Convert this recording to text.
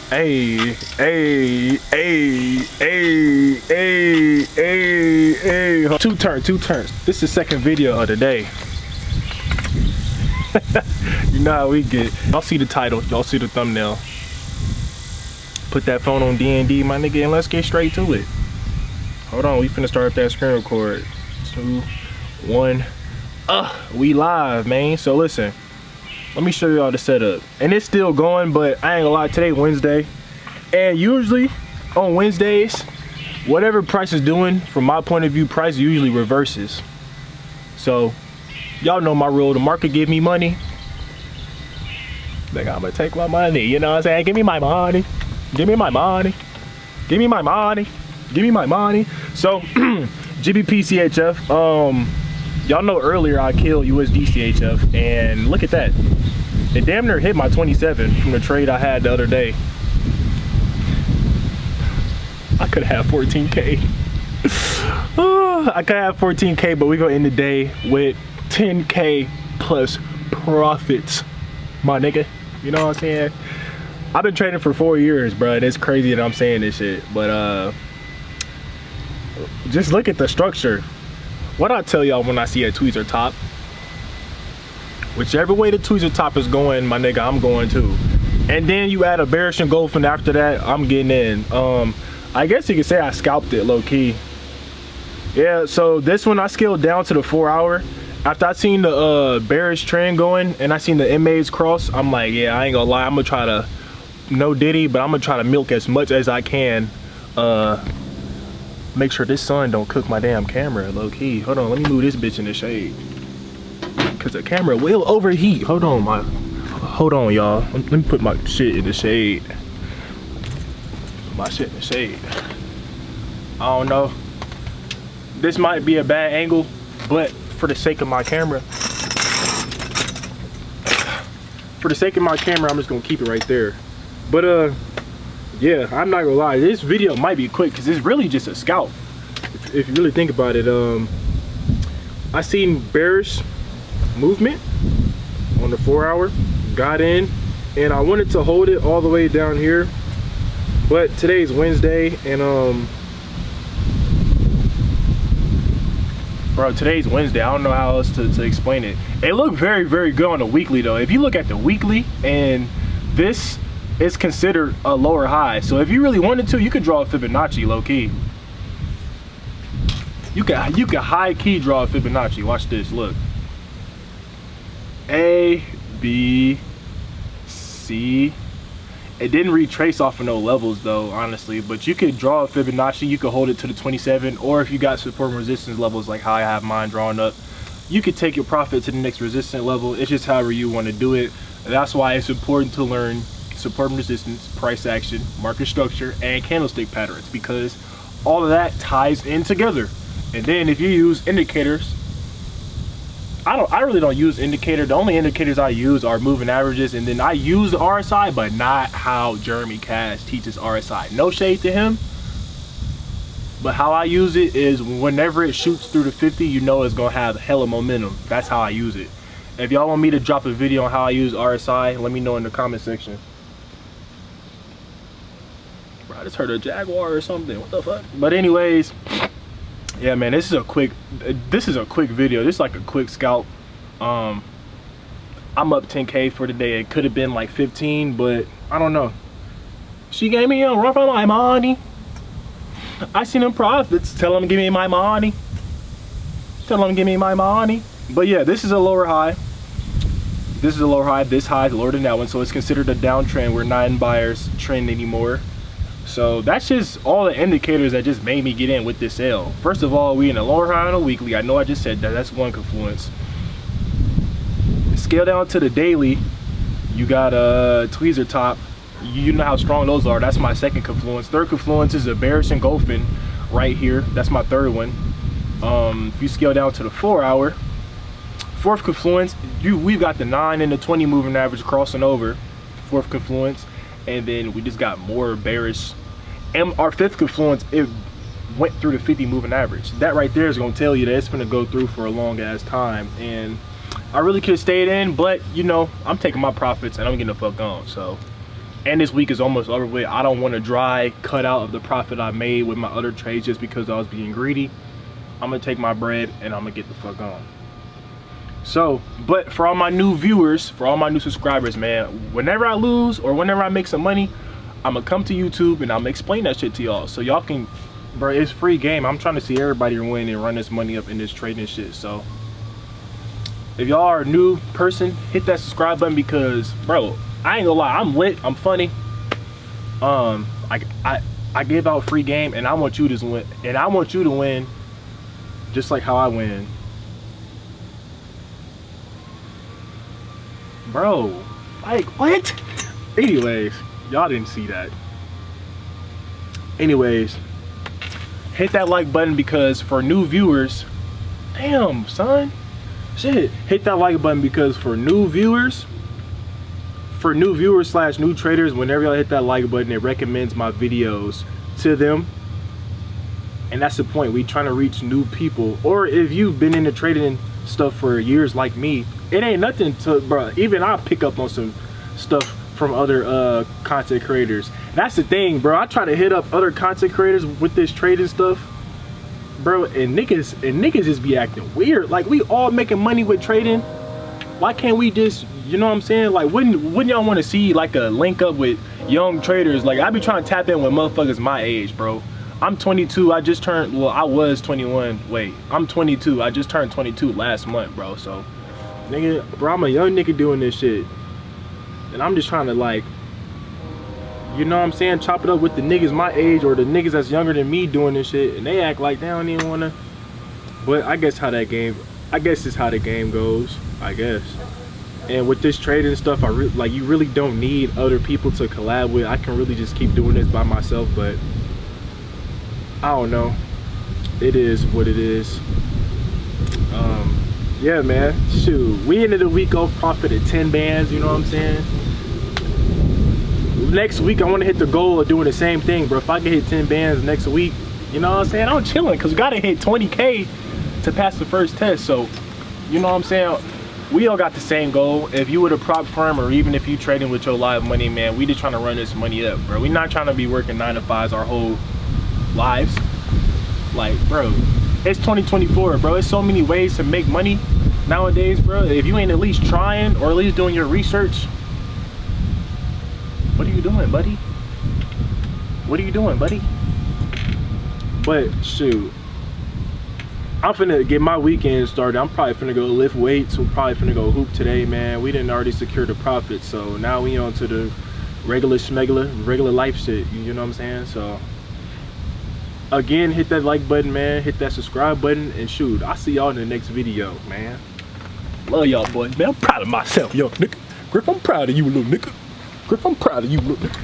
Hey, hey, hey, hey, hey, hey, hey. Two turns. This is the second video of the day. You know how we get. Y'all see the title, y'all see the thumbnail. Put that phone on D&D, my nigga, and let's get straight to it. Hold on, we finna start that screen record. 2, 1. We live, man. So listen, let me show y'all the setup. And it's still going, but I ain't gonna lie, today Wednesday. And usually on Wednesdays, whatever price is doing, from my point of view, price usually reverses. So y'all know my rule, the market give me money. Like, I'm gonna take my money, you know what I'm saying? Give me my money. Give me my money. Give me my money. Give me my money. So GBP CHF, y'all know earlier I killed USD CHF, and look at that. It damn near hit my 27 from the trade I had the other day. I could have 14K. I could have 14K, but we're gonna end the day with 10K plus profits, my nigga. You know what I'm saying? I've been trading for 4 years, bro. It's crazy that I'm saying this shit, but just look at the structure. What I tell y'all when I see a tweezer top, whichever way the tweezer top is going, my nigga, I'm going too. And then you add a bearish engulfing after that, I'm getting in. I guess you could say I scalped it low key. Yeah, so this one I scaled down to the 4 hour. After I seen the bearish trend going and I seen the MAs cross, I'm like, yeah, I ain't gonna lie, I'm gonna try to, no diddy, but I'm gonna try to milk as much as I can. Make sure this sun don't cook my damn camera, low key. Hold on, let me move this bitch in the shade, cause the camera will overheat. Hold on, y'all. Let me put my shit in the shade. My shit in the shade. I don't know. This might be a bad angle, but for the sake of my camera, I'm just gonna keep it right there. But yeah, I'm not gonna lie, this video might be quick because it's really just a scalp. If you really think about it, I seen bearish movement on the 4 hour, got in, and I wanted to hold it all the way down here. But today's Wednesday, and bro, today's Wednesday. I don't know how else to explain it. It looked very, very good on the weekly though. If you look at the weekly, and this is considered a lower high. So if you really wanted to, you could draw a Fibonacci low key. You could high key draw a Fibonacci. Watch this, look. A, B, C. It didn't retrace off of no levels though, honestly, but you could draw a Fibonacci, you could hold it to the 27, or if you got support and resistance levels like how I have mine drawn up, you could take your profit to the next resistance level. It's just however you want to do it. That's why it's important to learn support and resistance, price action, market structure, and candlestick patterns, because all of that ties in together. And then if you use indicators, I really don't use indicator. The only indicators I use are moving averages, and then I use the RSI, but not how Jeremy Cash teaches RSI. No shade to him, but how I use it is whenever it shoots through the 50, you know it's gonna have hella momentum. That's how I use it. If y'all want me to drop a video on how I use RSI, let me know in the comment section. Bro, I just heard a jaguar or something. What the fuck? But anyways, yeah, man, this is a quick video. This is like a quick scalp. I'm up 10K for today. It could have been like 15, but I don't know. She gave me a run for my money. I seen them profits. Tell them give me my money. Tell them give me my money. But yeah, this is a lower high. This is a lower high. This high is lower than that one, so it's considered a downtrend. We're not in buyer's trend anymore. So that's just all the indicators that just made me get in with this sale. First of all, we in a lower high on a weekly. I know I just said that. That's one confluence. Scale down to the daily. You got a tweezer top. You know how strong those are. That's my second confluence. Third confluence is a bearish engulfing right here. That's my third one. If you scale down to the 4 hour, fourth confluence, we've got the 9 and the 20 moving average crossing over. Fourth confluence. And then we just got more bearish. And our fifth confluence, it went through the 50 moving average. That right there is gonna tell you that it's gonna go through for a long ass time. And I really could have stayed in, but you know, I'm taking my profits and I'm getting the fuck on. So and this week is almost over with. I don't want to dry cut out of the profit I made with my other trades just because I was being greedy. I'm gonna take my bread and I'm gonna get the fuck on. So, but for all my new viewers, for all my new subscribers, man, whenever I lose or whenever I make some money, I'm gonna come to YouTube and I'm gonna explain that shit to y'all, so y'all can, bro, it's free game. I'm trying to see everybody win and run this money up in this trading shit. So if y'all are a new person, hit that subscribe button, because bro, I ain't gonna lie, I'm lit, I'm funny. I give out free game, and I want you to win, and I want you to win just like how I win. Bro, like what? Anyways, y'all didn't see that. Anyways, hit that like button, because for new viewers, damn son, shit, hit that like button, because for new viewers slash new traders, whenever y'all hit that like button, it recommends my videos to them. And that's the point. We trying to reach new people. Or if you've been into trading stuff for years like me, it ain't nothing to, bro, even I'll pick up on some stuff from other content creators. That's the thing, bro. I try to hit up other content creators with this trading stuff, bro, and niggas just be acting weird. Like, we all making money with trading. Why can't we just, you know what I'm saying? Like, wouldn't y'all want to see like a link up with young traders? Like, I be trying to tap in with motherfuckers my age, bro. I'm 22. I just turned, well, I was 21. Wait, I'm 22. I just turned 22 last month, bro. So, nigga, bro, I'm a young nigga doing this shit. And I'm just trying to, like, you know what I'm saying, chop it up with the niggas my age or the niggas that's younger than me doing this shit. And they act like they don't even want to. But I guess it's how the game goes, I guess. And with this trading stuff, like, you really don't need other people to collab with. I can really just keep doing this by myself, but I don't know. It is what it is. Yeah, man, shoot, we ended the week off profit at 10 bands, you know what I'm saying? Next week, I want to hit the goal of doing the same thing, bro. If I can hit 10 bands next week, you know what I'm saying? I'm chilling, because we got to hit 20K to pass the first test. So, you know what I'm saying? We all got the same goal. If you were a prop firm, or even if you trading with your live money, man, we just trying to run this money up, bro. We not trying to be working 9 to 5s our whole lives. Like, bro, it's 2024, bro. There's so many ways to make money nowadays, bro. If you ain't at least trying or at least doing your research, what are you doing, buddy? What are you doing, buddy? But shoot, I'm finna get my weekend started. I'm probably finna go lift weights. We're probably finna go hoop today, man. We didn't already secure the profit, so now we on to the regular life shit, you know what I'm saying? So again, hit that like button, man. Hit that subscribe button, and shoot, I'll see y'all in the next video, man. Love y'all, boys, man. I'm proud of myself, yo, nigga. Griff, I'm proud of you, little nigga. Griff, I'm proud of you, little nigga.